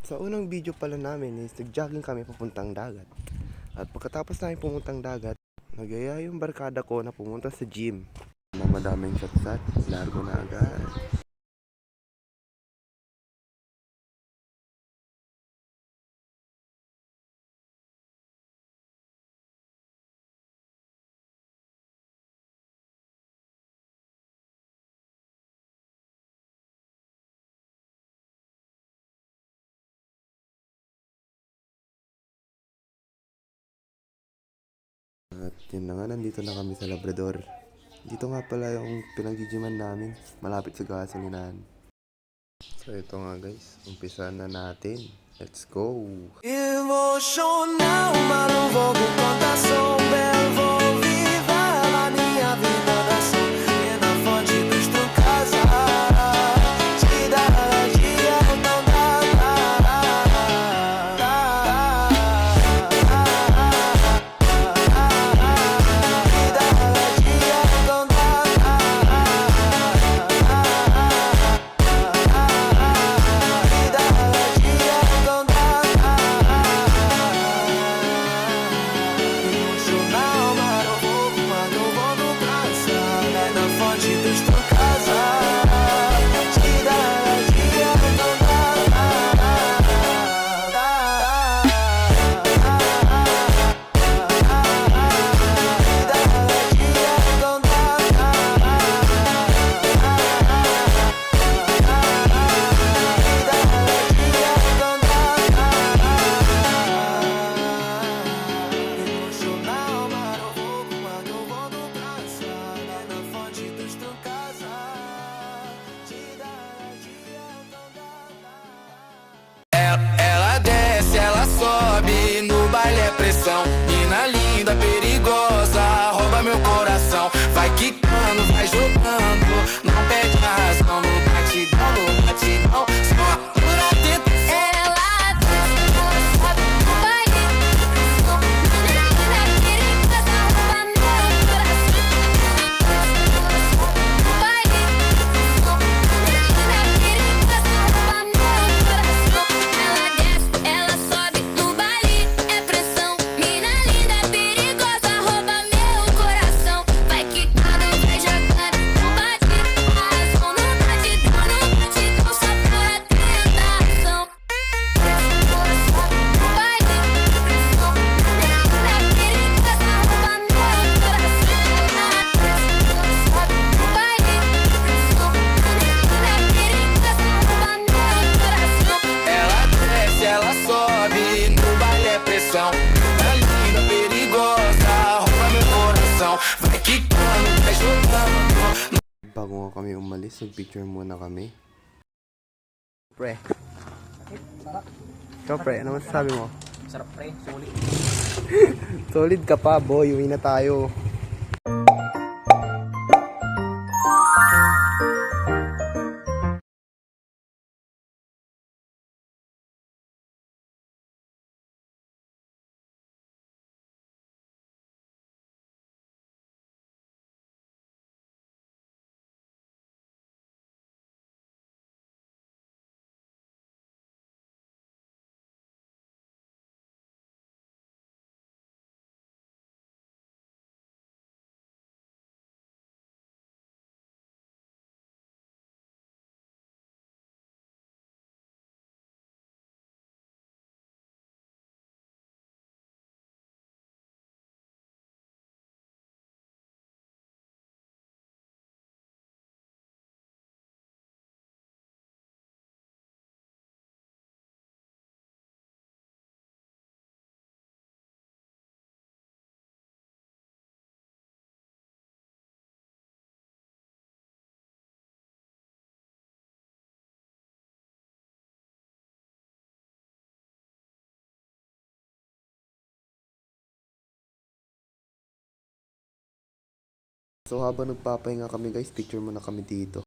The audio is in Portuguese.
Sa unang video pala namin is nag-jogging kami papuntang dagat. At pagkatapos namin pumuntang dagat, nagyaya yung barkada ko na pumunta sa gym. Madaming shot-shot, largo na agad. At yun na nga, nandito na kami sa Labrador. Dito nga pala yung pinag-gyman namin, malapit sa gasolinahan. So ito nga guys, umpisa na natin. Let's go! Emocional, mas não vou ver contação. Belo, vou viver a minha vida nação. E na fonte dos tu casa, te dá dia, não dá. Ela desce, ela sobe, no baile é pressão. Mina linda, perigosa, rouba meu coração. Vai quicando, vai jogando, não perde a razão. No batidão, só por atento. Ela desce, ela sobe, no baile é pressão. Mina linda, perigosa, rouba meu coração. No baile é pressão. Mina linda, perigosa, rouba meu coração. Ela desce, ela sobe, no baile é pressão. Mina linda, perigosa, rouba meu coração. Vai quicando, vai jogando, não bate a razão. No batidão, só por atentação. Ela sobe, no baile é pressão. Mina linda, perigosa, rouba meu coração. Ela desce, ela sobe, no baile é pressão. Mina linda, perigosa, rouba meu coração. Ela desce, ela sobe, no baile é pressão. Tá linda, perigosa, rouba meu coração. Vai quicando, vai jogando. Bago nga kami umalis, nag-picture muna kami. Pre. Ikaw pre, ano masasabi mo? Sarap pre, sulit. Solid ka pa boy, uwi na tayo. So habang nagpapahinga kami guys, picture muna kami dito.